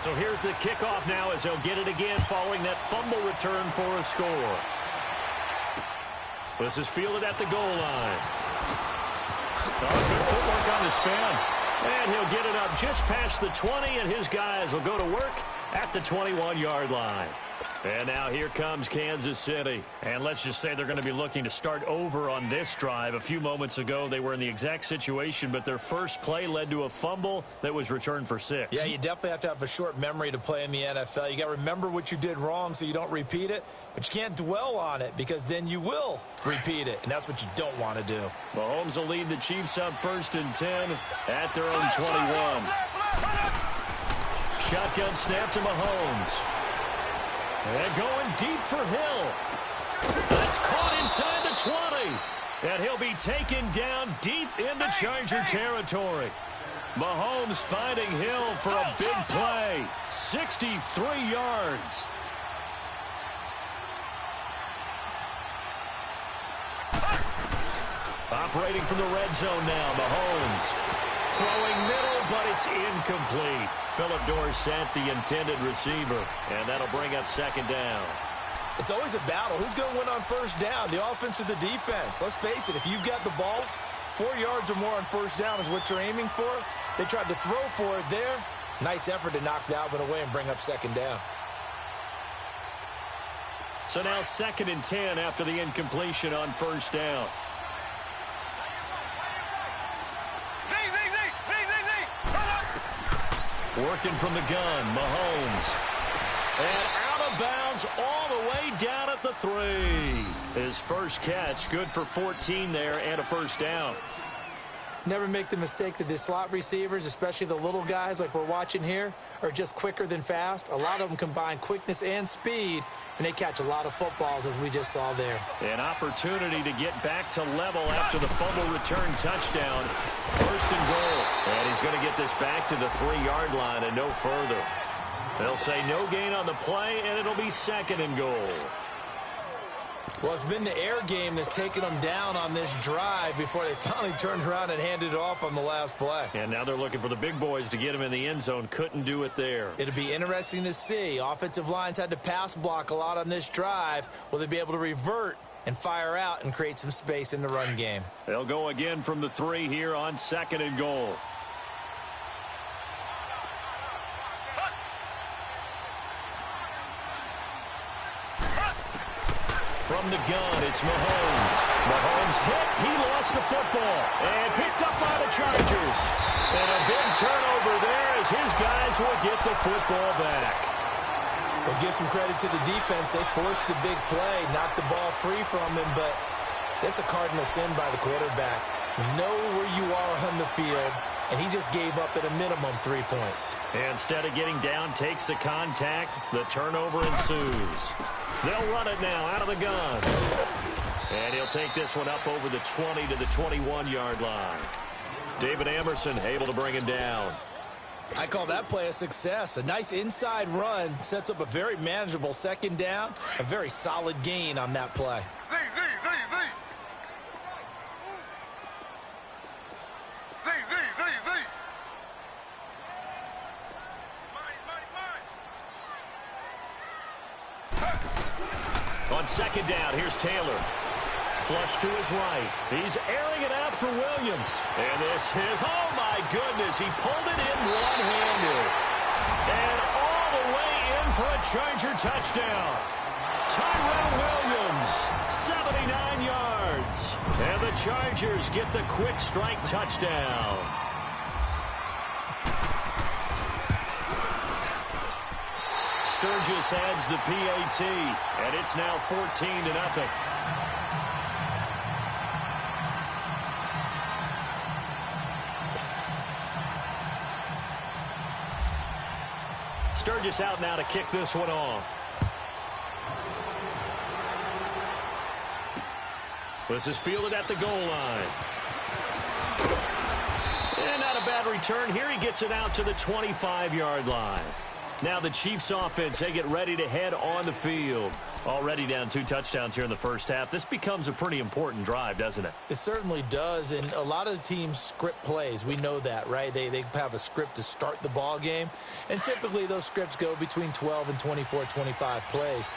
So here's the kickoff now as they'll get it again following that fumble return for a score. This is fielded at the goal line. Oh, good footwork on the spin. And he'll get it up just past the 20, and his guys will go to work at the 21-yard line. And now here comes Kansas City. And let's just say they're going to be looking to start over on this drive. A few moments ago, they were in the exact situation, but their first play led to a fumble that was returned for 6. Yeah, you definitely have to have a short memory to play in the NFL. You got to remember what you did wrong so you don't repeat it, but you can't dwell on it because then you will repeat it, and that's what you don't want to do. Mahomes will lead the Chiefs up 1st and 10 at their own 21. Shotgun snap to Mahomes. And going deep for Hill. That's caught inside the 20. And he'll be taken down deep into Charger territory. Mahomes finding Hill for a big play. 63 yards. Operating from the red zone now, Mahomes. Throwing middle, but it's incomplete. Phillip Dorsett, the intended receiver. And that'll bring up 2nd down. It's always a battle. Who's going to win on 1st down, the offense or the defense? Let's face it, if you've got the ball, 4 yards or more on 1st down is what you're aiming for. They tried to throw for it there. Nice effort to knock Dalvin away and bring up 2nd down. So now 2nd and 10 after the incompletion on 1st down. Working from the gun, Mahomes. And out of bounds all the way down at the 3. His first catch, good for 14 there and a 1st down. Never make the mistake that the slot receivers, especially the little guys like we're watching here, are just quicker than fast. A lot of them combine quickness and speed, and they catch a lot of footballs, as we just saw there. An opportunity to get back to level after the fumble return touchdown. 1st and goal. And he's going to get this back to the 3-yard line and no further. They'll say no gain on the play, and it'll be 2nd and goal. Well, it's been the air game that's taken them down on this drive before they finally turned around and handed it off on the last play. And now they're looking for the big boys to get him in the end zone. Couldn't do it there. It'll be interesting to see. Offensive lines had to pass block a lot on this drive. Will they be able to revert and fire out and create some space in the run game? They'll go again from the 3 here on 2nd and goal. From the gun, it's Mahomes. Mahomes hit. He lost the football. And picked up by the Chargers. And a big turnover there as his guys will get the football back. We'll give some credit to the defense. They forced the big play, knocked the ball free from him, but that's a cardinal sin by the quarterback. Know where you are on the field, and he just gave up at a minimum 3 points. Instead of getting down, takes the contact. The turnover ensues. They'll run it now out of the gun. And he'll take this one up over the 20 to the 21-yard line. David Emerson able to bring him down. I call that play a success. A nice inside run sets up a very manageable 2nd down. A very solid gain on that play. On 2nd down, here's Taylor. Flush to his right. He's airing it out for Williams. And this is, oh my goodness, he pulled it in one-handed. And all the way in for a Charger touchdown. Tyrell Williams, 79 yards. And the Chargers get the quick strike touchdown. Sturgis adds the PAT, and it's now 14-0. Sturgis out now to kick this one off. This is fielded at the goal line. And not a bad return here. He gets it out to the 25-yard line. Now the Chiefs offense, they get ready to head on the field. Already down 2 touchdowns here in the first half. This becomes a pretty important drive, doesn't it? It certainly does, and a lot of the teams script plays. We know that, right? They have a script to start the ball game, and typically those scripts go between 12 and 24, 25 plays.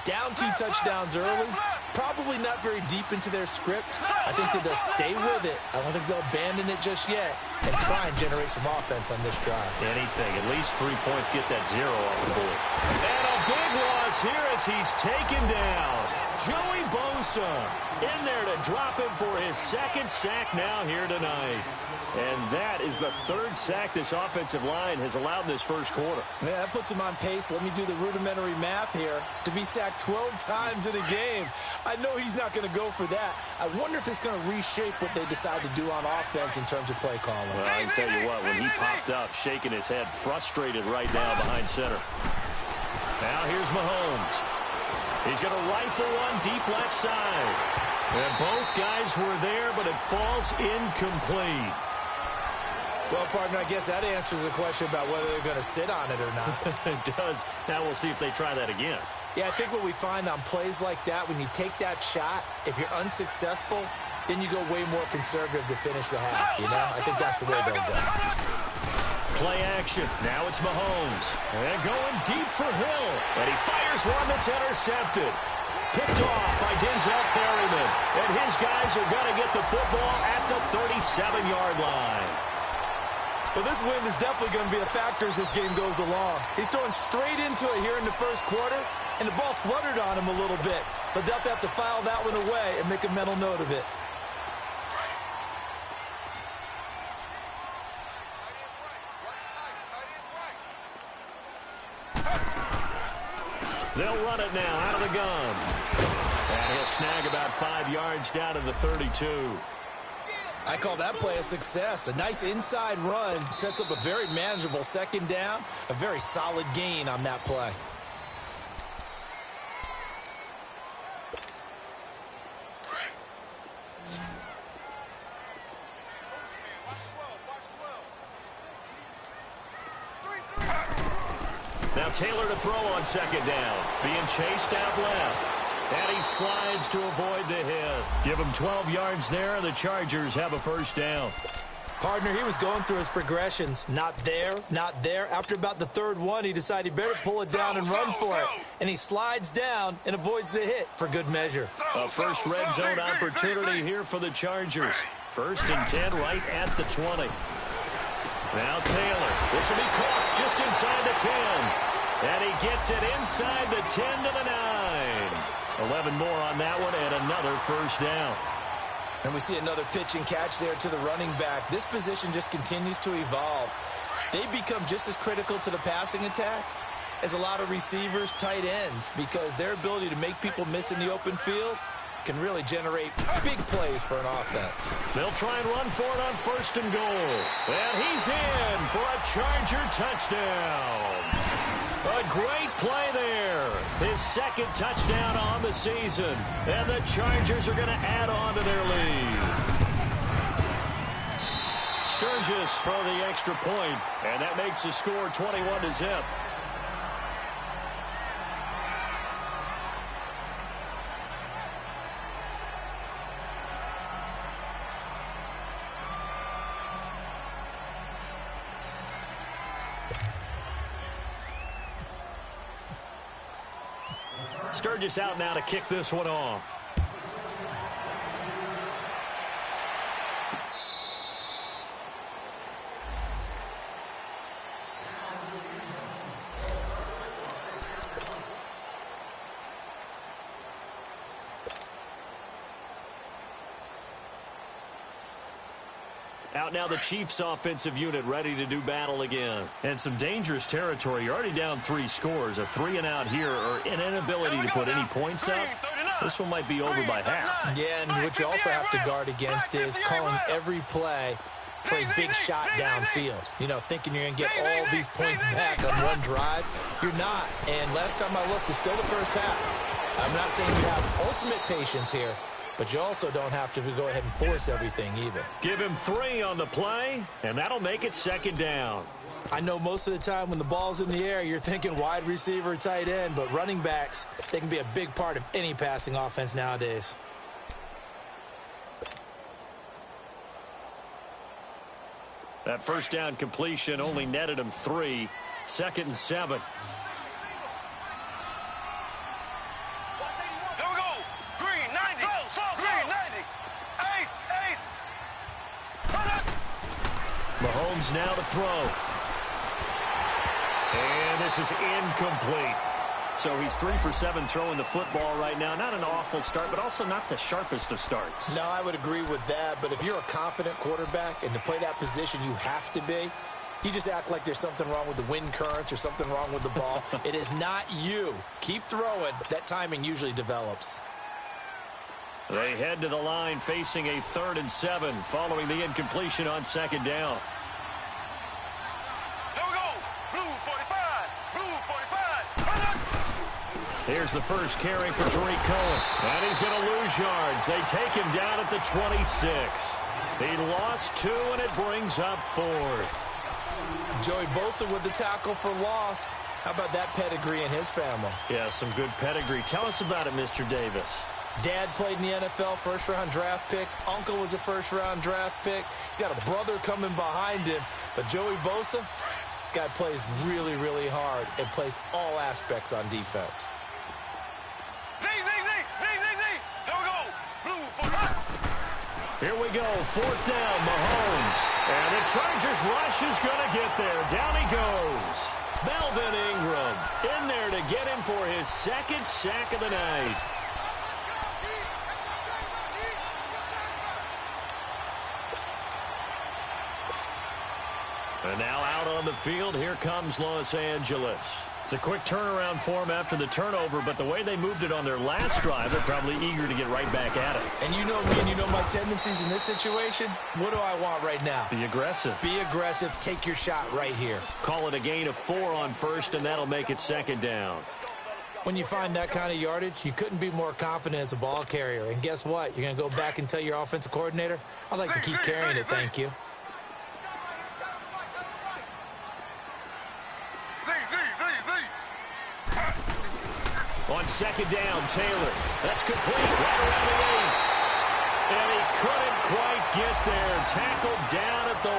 Down 2 touchdowns early, probably not very deep into their script. I think that they'll stay with it. I don't think they'll abandon it just yet and try and generate some offense on this drive. Anything. At least 3 points, get that 0 off the board. And a big loss here as he's taken down. Joey Bosa in there to drop him for his 2nd sack now here tonight. And that is the 3rd sack this offensive line has allowed in this first quarter. Yeah, that puts him on pace. Let me do the rudimentary math here. To be sacked 12 times in a game, I know he's not going to go for that. I wonder if it's going to reshape what they decide to do on offense in terms of play calling. Well, I can tell you what, when he popped up, shaking his head, frustrated right now behind center. Now here's Mahomes. He's going to rifle one deep left side. And both guys were there, but it falls incomplete. Well, partner, I guess that answers the question about whether they're going to sit on it or not. It does. Now we'll see if they try that again. Yeah, I think what we find on plays like that, when you take that shot, if you're unsuccessful, then you go way more conservative to finish the half, you know? I think that's the way they'll go. Play action. Now it's Mahomes. And going deep for Hill. And he fires one that's intercepted. Picked off by Denzel Perryman. And his guys are going to get the football at the 37-yard line. Well, this win is definitely going to be a factor as this game goes along. He's throwing straight into it here in the first quarter, and the ball fluttered on him a little bit. But they'll have to file that one away and make a mental note of it. They'll run it now out of the gun. And he'll snag about 5 yards down to the 32. I call that play a success. A nice inside run sets up a very manageable 2nd down. A very solid gain on that play. Now Taylor to throw on 2nd down. Being chased out left. And he slides to avoid the hit. Give him 12 yards there, and the Chargers have a 1st down. Partner, he was going through his progressions. Not there, not there. After about the 3rd one, he decided he better pull it down and run for it. And he slides down and avoids the hit for good measure. A first red zone opportunity here for the Chargers. 1st and 10 right at the 20. Now Taylor. This will be caught just inside the 10. And he gets it inside the 10 to the 9. 11 more on that one and another 1st down. And we see another pitch and catch there to the running back. This position just continues to evolve. They become just as critical to the passing attack as a lot of receivers, tight ends, because their ability to make people miss in the open field can really generate big plays for an offense. They'll try and run for it on 1st and goal. And he's in for a Charger touchdown. A great play there. His 2nd touchdown on the season. And the Chargers are going to add on to their lead. Sturgis for the extra point, and that makes the score 21-0. Sturgis out now to kick this one off. Out now the Chiefs offensive unit ready to do battle again. And some dangerous territory. You're already down 3 scores. A 3-and-out here or an inability to put any points up. This one might be over by half. Yeah, and what you also have to guard against is calling every play for a big shot downfield. You know, thinking you're going to get all these points back on one drive. You're not. And last time I looked, it's still the first half. I'm not saying you have ultimate patience here, but you also don't have to go ahead and force everything either. Give him 3 on the play, and that'll make it 2nd down. I know most of the time when the ball's in the air, you're thinking wide receiver, tight end, but running backs, they can be a big part of any passing offense nowadays. That first down completion only netted him 3. 2nd and 7. Here we go. Green 90. Green 90. Ace. Mahomes now to throw. And this is incomplete. So he's 3 for 7 throwing the football right now. Not an awful start, but also not the sharpest of starts. No, I would agree with that. But if you're a confident quarterback and to play that position, you have to be. You just act like there's something wrong with the wind currents or something wrong with the ball. It is not you. Keep throwing. That timing usually develops. They head to the line facing a 3rd and 7 following the incompletion on 2nd down. Here we go. Blue 45. Blue 45. Here's the first carry for Tariq Cohen. And he's going to lose yards. They take him down at the 26. He lost 2, and it brings up 4th. Joey Bosa with the tackle for loss. How about that pedigree in his family? Yeah, some good pedigree. Tell us about it, Mr. Davis. Dad played in the NFL, first-round draft pick. Uncle was a first-round draft pick. He's got a brother coming behind him. But Joey Bosa, guy plays really, really hard and plays all aspects on defense. Z. Here we go. Blue 45. Here we go, 4th down, Mahomes. And the Chargers rush is going to get there. Down he goes. Melvin Ingram in there to get him for his 2nd sack of the night. And now out on the field, here comes Los Angeles. It's a quick turnaround for them after the turnover, but the way they moved it on their last drive, they're probably eager to get right back at it. And you know me and you know my tendencies in this situation. What do I want right now? Be aggressive. Be aggressive. Take your shot right here. Call it a gain of 4 on 1st, and that'll make it 2nd down. When you find that kind of yardage, you couldn't be more confident as a ball carrier. And guess what? You're going to go back and tell your offensive coordinator, I'd like to keep carrying it, thank you. On 2nd down, Taylor. That's complete. Right around the 8. And he couldn't quite get there. Tackled down at the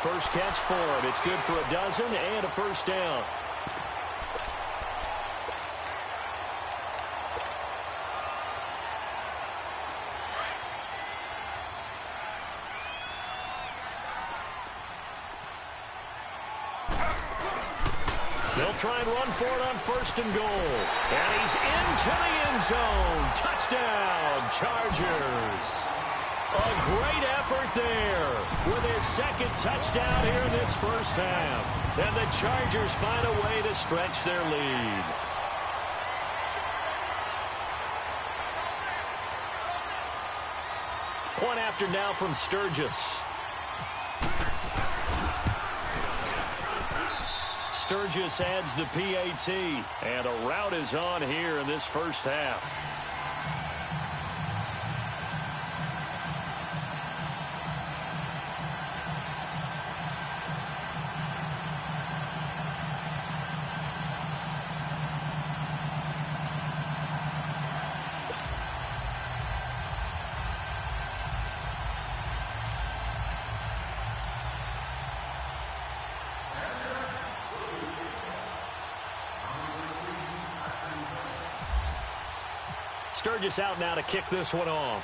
1. First catch for him. It's good for a dozen and a first down. They'll try and run for it on 1st and goal. And he's into the end zone. Touchdown, Chargers. A great effort there with his 2nd touchdown here in this first half. And the Chargers find a way to stretch their lead. Point after now from Sturgis. Sturgis adds the PAT, and a rout is on here in this first half. Sturgis out now to kick this one off.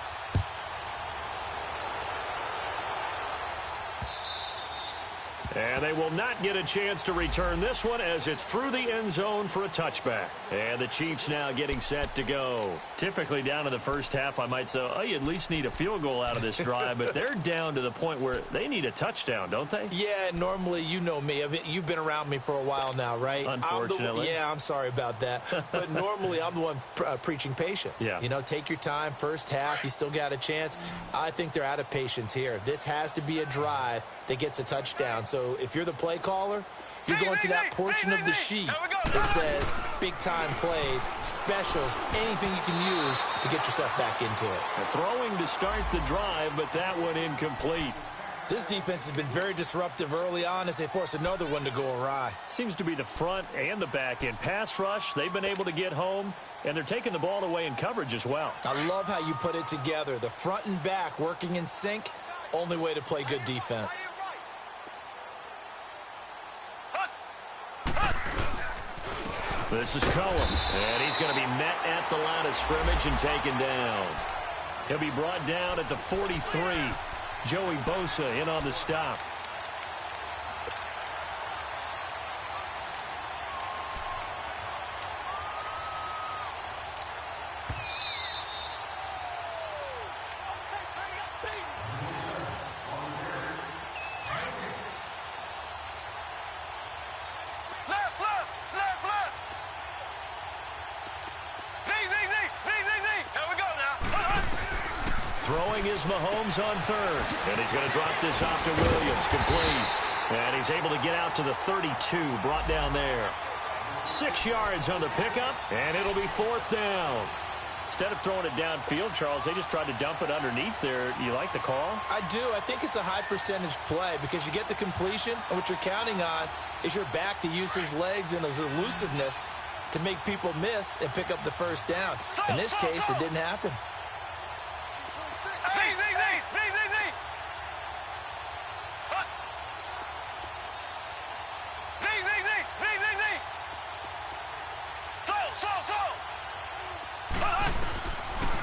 And they will not get a chance to return this one as it's through the end zone for a touchback. And the Chiefs now getting set to go. Typically down in the first half, I might say, oh, you at least need a field goal out of this drive. But they're down to the point where they need a touchdown, don't they? Yeah, normally, you know me. I mean, you've been around me for a while now, right? Unfortunately. I'm sorry about that. But normally, I'm the one preaching patience. Yeah. You know, take your time. First half, you still got a chance. I think they're out of patience here. This has to be a drive that gets a touchdown. So if you're the play caller, you're going to that portion of the sheet that says big-time plays, specials, anything you can use to get yourself back into it. Throwing to start the drive, but that one incomplete. This defense has been very disruptive early on as they force another one to go awry. Seems to be the front and the back end. Pass rush, they've been able to get home, and they're taking the ball away in coverage as well. I love how you put it together. The front and back working in sync, only way to play good defense. This is Cullum, and he's going to be met at the line of scrimmage and taken down. He'll be brought down at the 43. Joey Bosa in on the stop. Throwing is Mahomes on third. And he's going to drop this off to Williams. Complete. And he's able to get out to the 32. Brought down there. 6 yards on the pickup. And it'll be fourth down. Instead of throwing it downfield, Charles, they just tried to dump it underneath there. You like the call? I do. I think it's a high percentage play because you get the completion, and what you're counting on is your back to use his legs and his elusiveness to make people miss and pick up the first down. In this case, it didn't happen.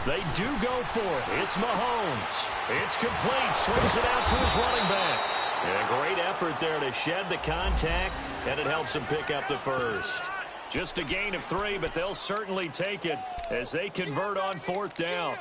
They do go for it. It's Mahomes. It's complete. Swings it out to his running back. And a great effort there to shed the contact, and it helps him pick up the first. Just a gain of 3, but they'll certainly take it as they convert on fourth down.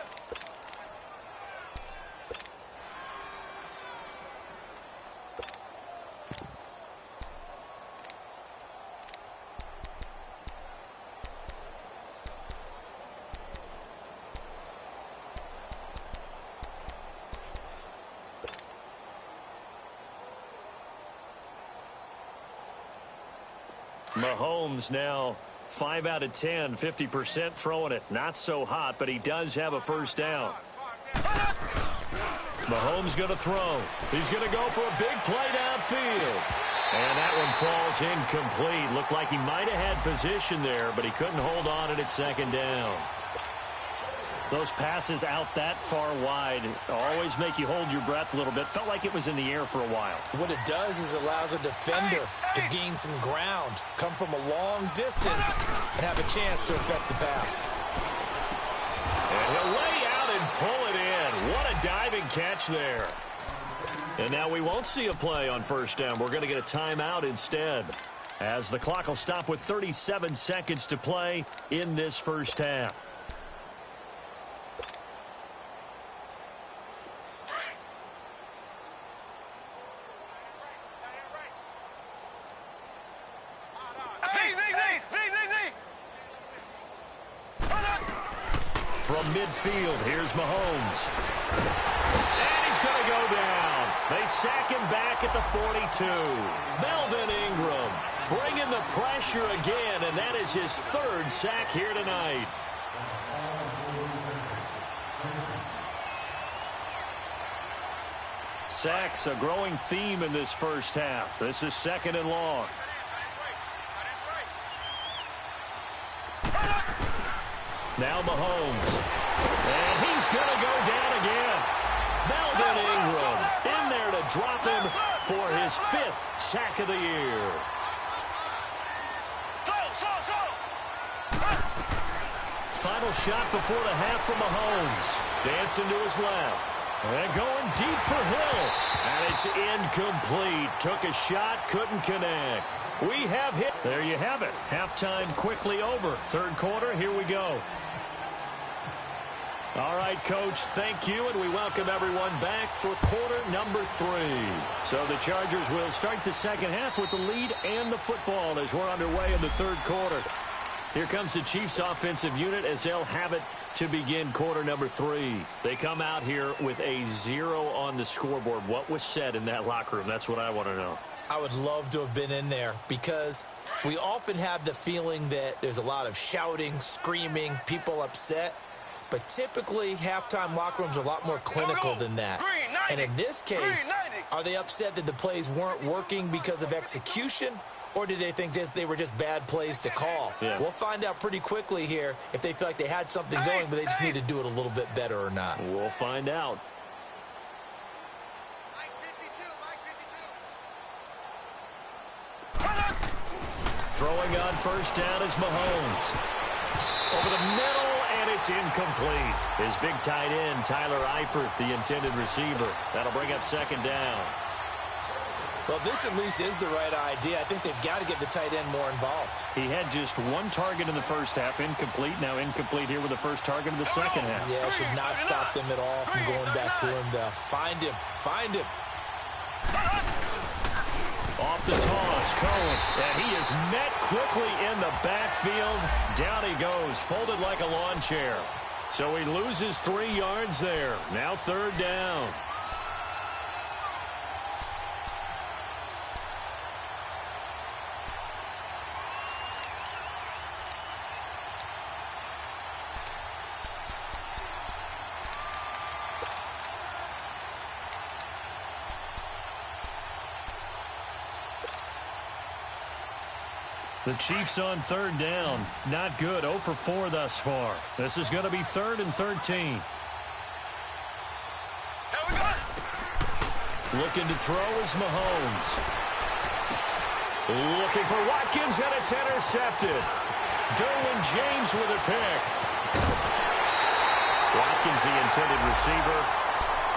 Mahomes now 5 out of 10, 50% throwing it. Not so hot, but he does have a first down. Mahomes going to throw. He's going to go for a big play downfield. And that one falls incomplete. Looked like he might have had position there, but he couldn't hold on at second down. Those passes out that far wide always make you hold your breath a little bit. Felt like it was in the air for a while. What it does is allows a defender to gain some ground, come from a long distance, and have a chance to affect the pass. And he'll lay out and pull it in. What a diving catch there. And now we won't see a play on first down. We're going to get a timeout instead, as the clock will stop with 37 seconds to play in this first half. From midfield, here's Mahomes. And he's going to go down. They sack him back at the 42. Melvin Ingram bringing the pressure again, and that is his third sack here tonight. Sacks, a growing theme in this first half. This is second and long. Now Mahomes. And he's going to go down again. Melvin Ingram in there to drop him for his 5th sack of the year. Final shot before the half from Mahomes. Dancing to his left. And going deep for Hill. And it's incomplete. Took a shot, couldn't connect. We have hit. There you have it. Halftime quickly over. Third quarter, here we go. All right, Coach, thank you, and we welcome everyone back for quarter number 3. So the Chargers will start the second half with the lead and the football as we're underway in the third quarter. Here comes the Chiefs offensive unit as they'll have it to begin quarter number 3. They come out here with a 0 on the scoreboard. What was said in that locker room? That's what I want to know. I would love to have been in there because we often have the feeling that there's a lot of shouting, screaming, people upset. But typically, halftime locker rooms are a lot more clinical than that. And in this case, are they upset that the plays weren't working because of execution? Or did they think they were just bad plays to call? Yeah. We'll find out pretty quickly here if they feel like they had something going, but they just need to do it a little bit better or not. We'll find out. Throwing on first down is Mahomes. Over the middle, and it's incomplete. His big tight end, Tyler Eifert, the intended receiver. That'll bring up second down. Well, this at least is the right idea. I think they've got to get the tight end more involved. He had just one target in the first half, incomplete. Now incomplete here with the first target of the second half. Yeah, should not stop them at all from going back to him, though. Find him. Find him. Off the toss, Cohen. And he is met quickly in the backfield. Down he goes, folded like a lawn chair. So he loses 3 yards there. Now third down. The Chiefs on third down. Not good. 0 for 4 thus far. This is going to be 3rd and 13. Looking to throw is Mahomes. Looking for Watkins, and it's intercepted. Derwin James with a pick. Watkins, the intended receiver.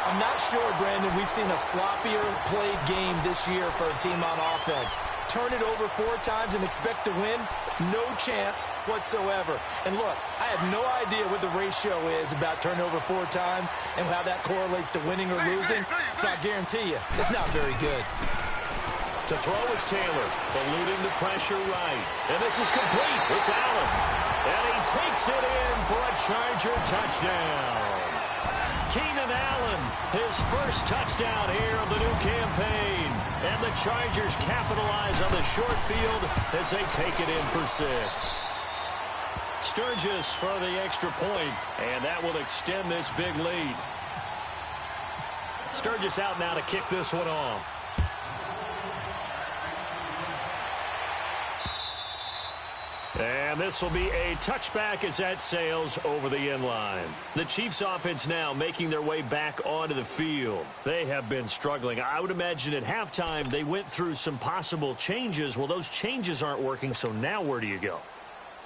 I'm not sure, Brandon, we've seen a sloppier played game this year for a team on offense. Turn it over 4 times and expect to win? No chance whatsoever. And look, I have no idea what the ratio is about turning over 4 times and how that correlates to winning or losing, but I guarantee you, it's not very good. To throw is Taylor, eluding the pressure right. And this is complete. It's Allen. And he takes it in for a Charger touchdown. Keenan Allen, his first touchdown here of the new campaign. And the Chargers capitalize on the short field as they take it in for 6. Sturgis for the extra point, and that will extend this big lead. Sturgis out now to kick this one off. And this will be a touchback as that sails over the end line. The Chiefs offense now making their way back onto the field. They have been struggling. I would imagine at halftime they went through some possible changes. Well, those changes aren't working, so now where do you go?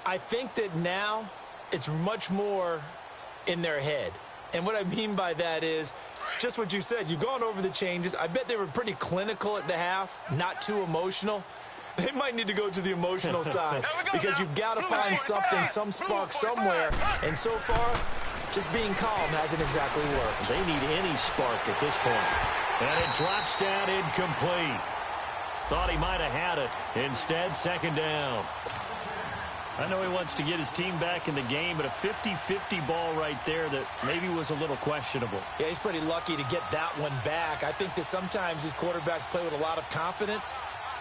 I think that now it's much more in their head. And what I mean by that is just what you said. You've gone over the changes. I bet they were pretty clinical at the half, not too emotional. They might need to go to the emotional side because you've got to find something, some spark somewhere. And so far, just being calm hasn't exactly worked. They need any spark at this point. And it drops down incomplete. Thought he might have had it. Instead, second down. I know he wants to get his team back in the game, but a 50-50 ball right there that maybe was a little questionable. Yeah, he's pretty lucky to get that one back. I think that sometimes these quarterbacks play with a lot of confidence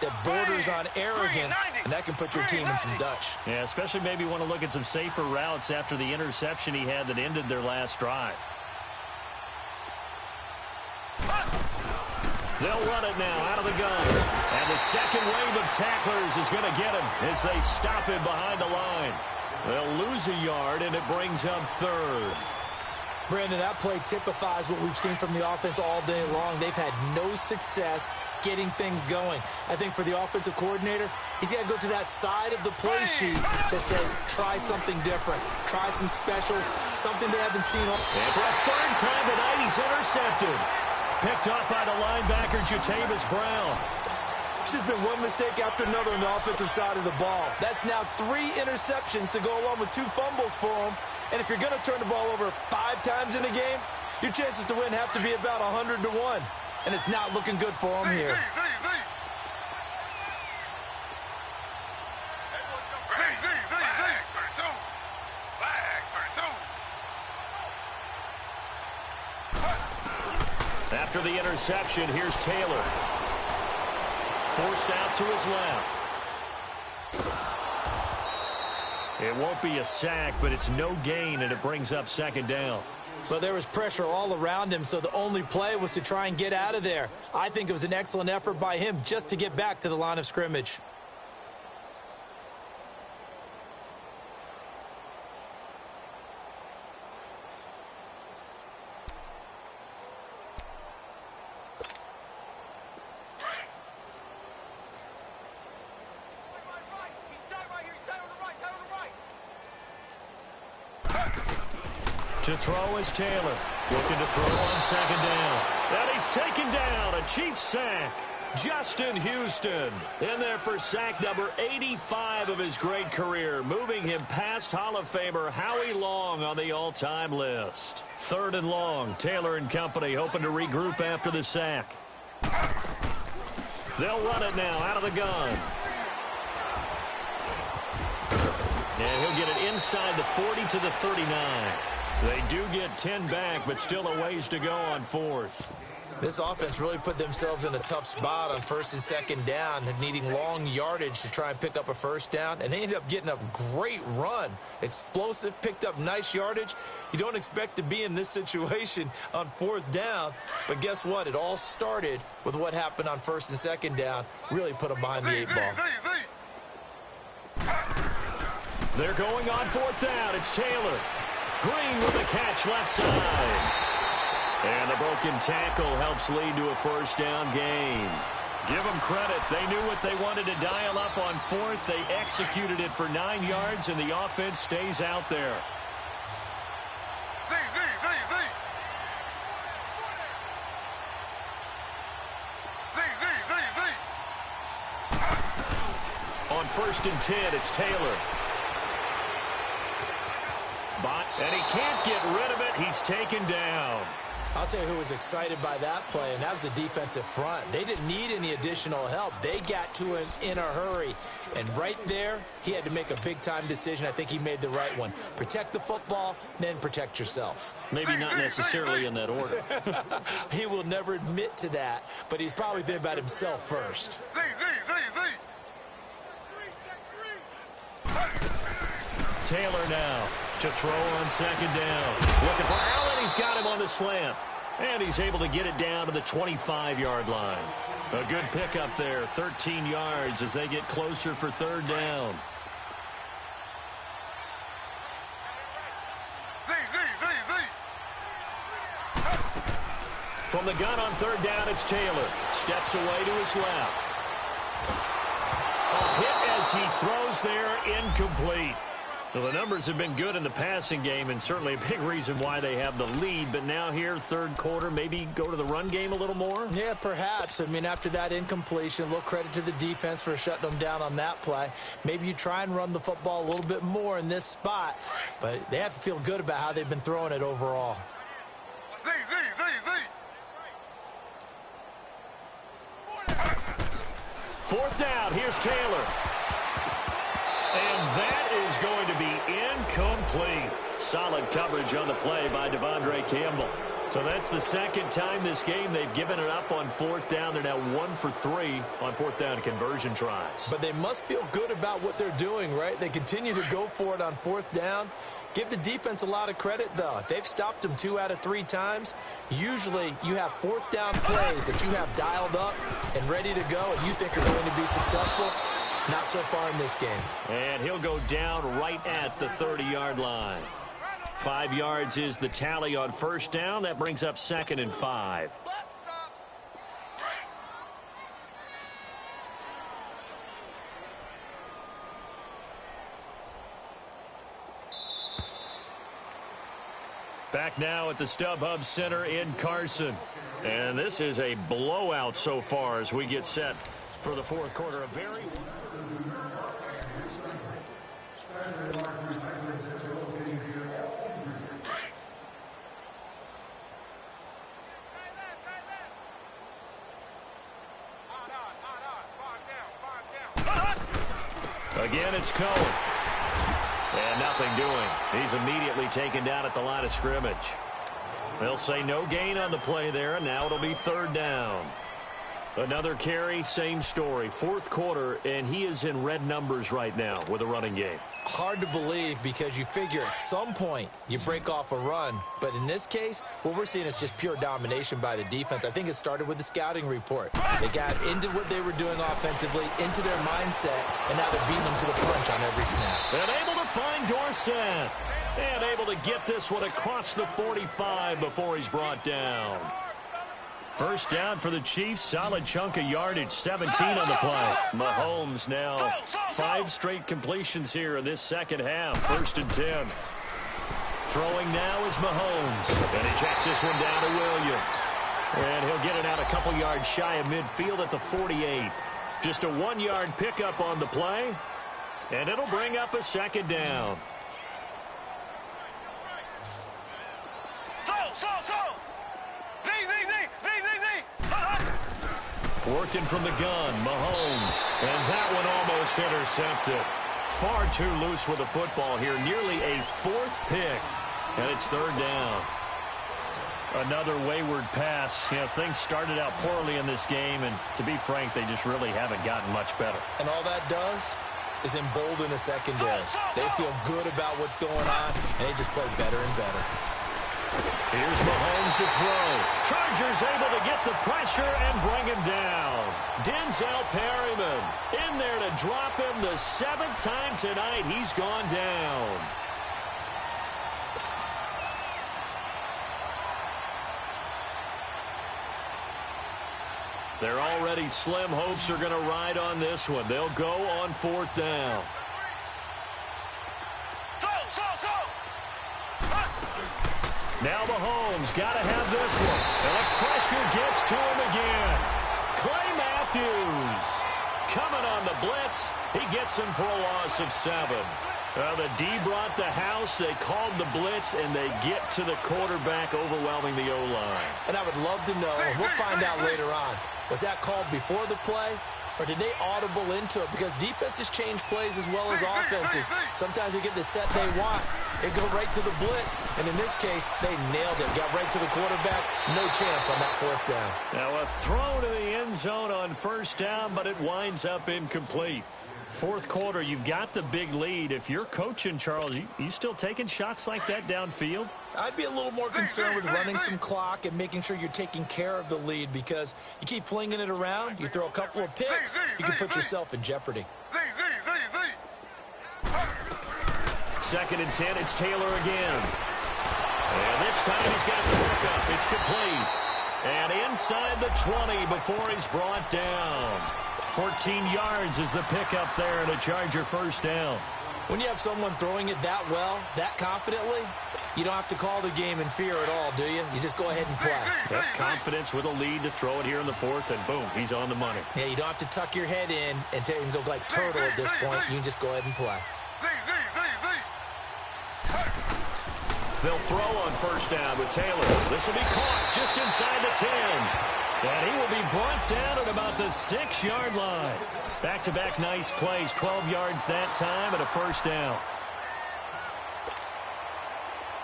that borders on arrogance, and that can put your team in some Dutch. Yeah, especially maybe want to look at some safer routes after the interception he had that ended their last drive. They'll run it now out of the gun. And the second wave of tacklers is going to get him as they stop him behind the line. They'll lose a yard, and it brings up third. Brandon, that play typifies what we've seen from the offense all day long. They've had no success getting things going. I think for the offensive coordinator, he's got to go to that side of the play sheet that says, try something different. Try some specials, something they haven't seen. And for a third time tonight, he's intercepted. Picked up by the linebacker, Jatavis Brown. It's just been one mistake after another on the offensive side of the ball. That's now 3 interceptions to go along with 2 fumbles for him. And if you're going to turn the ball over 5 times in a game, your chances to win have to be about 100 to 1. And it's not looking good for him here. After the interception, here's Taylor. Forced out to his left. It won't be a sack, but it's no gain, and it brings up second down. But there was pressure all around him, so the only play was to try and get out of there. I think it was an excellent effort by him just to get back to the line of scrimmage. To throw is Taylor. Looking to throw on second down. And he's taken down. A Chiefs sack. Justin Houston in there for sack number 85 of his great career, moving him past Hall of Famer Howie Long on the all-time list. 3rd and long. Taylor and company hoping to regroup after the sack. They'll run it now out of the gun. And he'll get it inside the 40 to the 39. They do get 10 back, but still a ways to go on 4th. This offense really put themselves in a tough spot on 1st and 2nd down, needing long yardage to try and pick up a 1st down, and they ended up getting a great run. Explosive, picked up nice yardage. You don't expect to be in this situation on 4th down, but guess what? It all started with what happened on 1st and 2nd down. Really put them behind the 8 ball. They're going on 4th down. It's Taylor. Green with the catch left side. And the broken tackle helps lead to a 1st down gain. Give them credit. They knew what they wanted to dial up on 4th. They executed it for 9 yards, and the offense stays out there. On 1st and 10, it's Taylor. And he can't get rid of it. He's taken down. I'll tell you who was excited by that play, and that was the defensive front. They didn't need any additional help. They got to him in a hurry. And right there, he had to make a big-time decision. I think he made the right one. Protect the football, then protect yourself. Maybe not necessarily in that order. He will never admit to that, but he's probably thinking about himself first. Taylor now to throw on 2nd down. Looking for Allen. He's got him on the slant. And he's able to get it down to the 25-yard line. A good pickup there. 13 yards as they get closer for 3rd down. From the gun on 3rd down, it's Taylor. Steps away to his left. A hit as he throws there, incomplete. Well, the numbers have been good in the passing game, and certainly a big reason why they have the lead. But now here, 3rd quarter, maybe go to the run game a little more? Yeah, perhaps. I mean, after that incompletion, a little credit to the defense for shutting them down on that play. Maybe you try and run the football a little bit more in this spot, but they have to feel good about how they've been throwing it overall. 4th down, here's Taylor. And that is going to be incomplete. Solid coverage on the play by Devondre Campbell. So that's the 2nd time this game they've given it up on 4th down. They're now 1 for 3 on 4th down conversion tries. But they must feel good about what they're doing, right? They continue to go for it on 4th down. Give the defense a lot of credit, though. They've stopped them 2 out of 3 times. Usually, you have 4th down plays that you have dialed up and ready to go, and you think are going to be successful. Not so far in this game. And he'll go down right at the 30-yard line. 5 yards is the tally on 1st down. That brings up 2nd and 5. Back now at the StubHub Center in Carson. And this is a blowout so far as we get set for the 4th quarter. A very... Again, it's Cohen. And nothing doing. He's immediately taken down at the line of scrimmage. They'll say no gain on the play there, and now it'll be 3rd down. Another carry, same story. Fourth quarter, and he is in red numbers right now with a running game. Hard to believe because you figure at some point you break off a run. But in this case, what we're seeing is just pure domination by the defense. I think it started with the scouting report. They got into what they were doing offensively, into their mindset, and now they're beating them to the punch on every snap. And able to find Dorsett. And able to get this one across the 45 before he's brought down. First down for the Chiefs. Solid chunk of yardage, 17 on the play. Mahomes now 5 straight completions here in this second half. 1st and 10. Throwing now is Mahomes. And he checks this one down to Williams. And he'll get it out a couple yards shy of midfield at the 48. Just a 1-yard pickup on the play. And it'll bring up a second down. Working from the gun, Mahomes. And that one almost intercepted. Far too loose with the football here. Nearly a 4th pick. And it's 3rd down. Another wayward pass. You know, things started out poorly in this game, and to be frank, they just really haven't gotten much better. And all that does is embolden the secondary. They feel good about what's going on, and they just play better and better. Here's Mahomes to throw. Chargers able to get the pressure and bring him down. Denzel Perryman in there to drop him the 7th time tonight. He's gone down. They're already slim hopes are going to ride on this one. They'll go on 4th down. Now Mahomes got to have this one. And the pressure gets to him again. Clay Matthews coming on the blitz. He gets him for a loss of 7. The D brought the house. They called the blitz, and they get to the quarterback, overwhelming the O-line. And I would love to know, and we'll find out later on, was that called before the play, or did they audible into it? Because defenses change plays as well as offenses. Sometimes they get the set they want. They go right to the blitz. And in this case, they nailed it. Got right to the quarterback. No chance on that 4th down. Now a throw to the end zone on 1st down, but it winds up incomplete. 4th quarter, you've got the big lead. If you're coaching, Charles, you still taking shots like that downfield? I'd be a little more concerned with running some clock and making sure you're taking care of the lead, because you keep flinging it around, you throw a couple of picks, you can put yourself in jeopardy. 2nd and 10, it's Taylor again. And this time he's got the hookup. It's complete. And inside the 20 before he's brought down. 14 yards is the pickup there, and a Charger 1st down. When you have someone throwing it that well, that confidently, you don't have to call the game in fear at all, do you? You just go ahead and play. Yep, confidence with a lead to throw it here in the 4th, and boom, he's on the money. Yeah, you don't have to tuck your head in and go like turtle at this point. You can just go ahead and play. They'll throw on 1st down with Taylor. This will be caught just inside the 10. And he will be brought down at about the 6-yard line. Back-to-back nice plays, 12 yards that time, and a 1st down.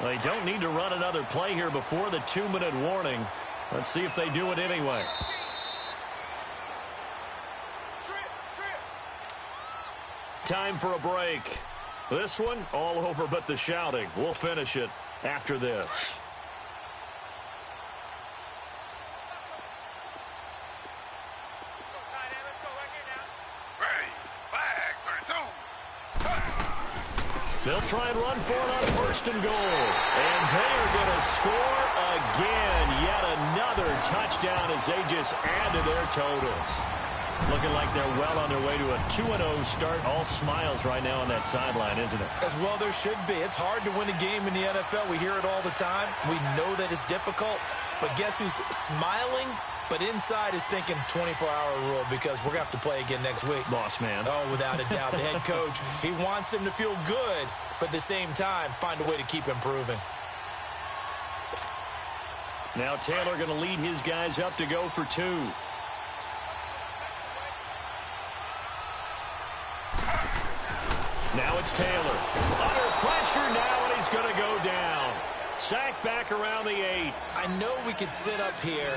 They don't need to run another play here before the 2-minute warning. Let's see if they do it anyway. Time for a break. This one, all over but the shouting. We'll finish it after this. They'll try and run for it on 1st and goal. And they are going to score again. Yet another touchdown as they just add to their totals. Looking like they're well on their way to a 2-0 start. All smiles right now on that sideline, isn't it? As well there should be. It's hard to win a game in the NFL. We hear it all the time. We know that it's difficult. But guess who's smiling? But inside is thinking 24-hour rule, because we're going to have to play again next week. Boss man. Oh, without a doubt. The head coach, he wants them to feel good, but at the same time, find a way to keep improving. Now Taylor going to lead his guys up to go for 2. Now it's Taylor. Under pressure now, and he's going to go down. Sacked back around the 8. I know we could sit up here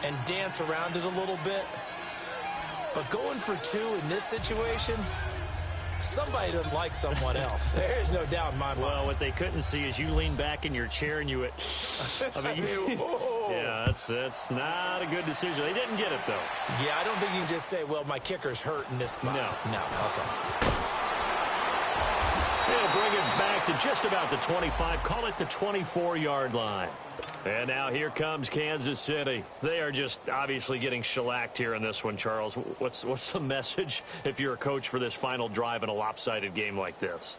and dance around it a little bit. But going for 2 in this situation, somebody doesn't like someone else. There's no doubt in my mind. Well, what they couldn't see is you lean back in your chair and you went, yeah, that's not a good decision. They didn't get it, though. Yeah, I don't think you can just say, well, my kicker's hurt in this spot. No, okay. They'll bring it back to just about the 25. Call it the 24-yard line. And now here comes Kansas City. They are just obviously getting shellacked here in this one, Charles. What's the message if you're a coach for this final drive in a lopsided game like this?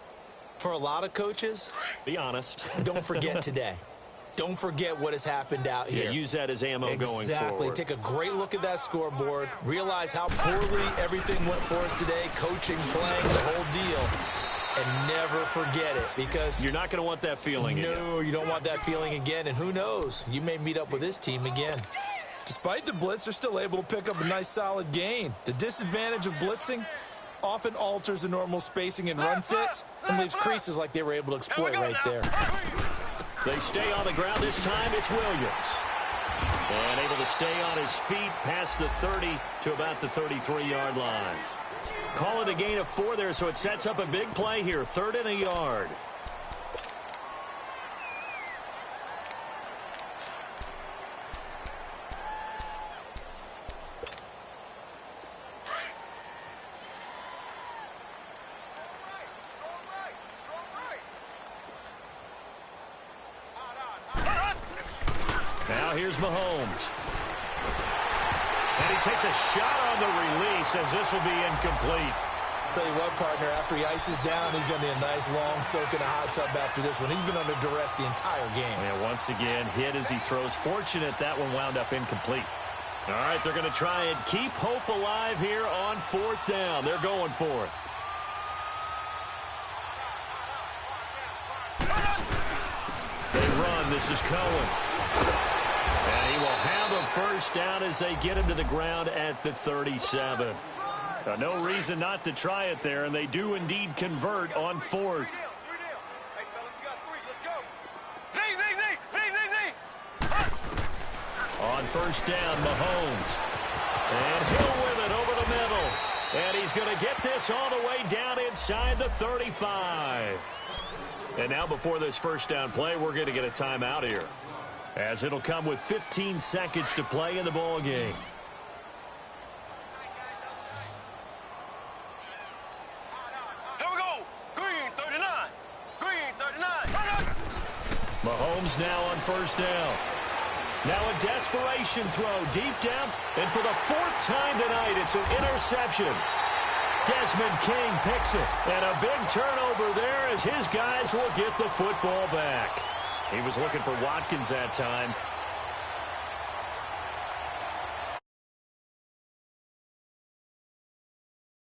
For a lot of coaches, be honest. Don't forget today. Don't forget what has happened out here. Yeah, use that as ammo going forward. Exactly. Take a great look at that scoreboard. Realize how poorly everything went for us today. Coaching, playing, the whole deal. And never forget it, because you're not going to want that feeling again. No, you don't want that feeling again. And who knows? You may meet up with this team again. Despite the blitz, they're still able to pick up a nice, solid gain. The disadvantage of blitzing often alters the normal spacing and run fits and leaves creases like they were able to exploit right there. They stay on the ground this time. It's Williams. And able to stay on his feet past the 30 to about the 33-yard line. Call it a gain of 4 there, so it sets up a big play here. 3rd and a yard. Now here's Mahomes. And he takes a shot on the release as this will be incomplete. Tell you what, partner, after he ices down, he's going to be a nice long soak in a hot tub after this one. He's been under duress the entire game. And once again, hit as he throws. Fortunate that one wound up incomplete. All right, they're going to try and keep hope alive here on 4th down. They're going for it. They run. This is Cohen. And he will have a first down as they get him to the ground at the 37. No reason not to try it there, and they do indeed convert on 4th. On 1st down, Mahomes. And Hill with it over the middle. And he's going to get this all the way down inside the 35. And now before this first down play, we're going to get a timeout here, as it'll come with 15 seconds to play in the ball game. Here we go. Green 39. Green 39. Mahomes now on 1st down. Now a desperation throw deep down. And for the 4th time tonight, it's an interception. Desmond King picks it. And a big turnover there as his guys will get the football back. He was looking for Watkins that time.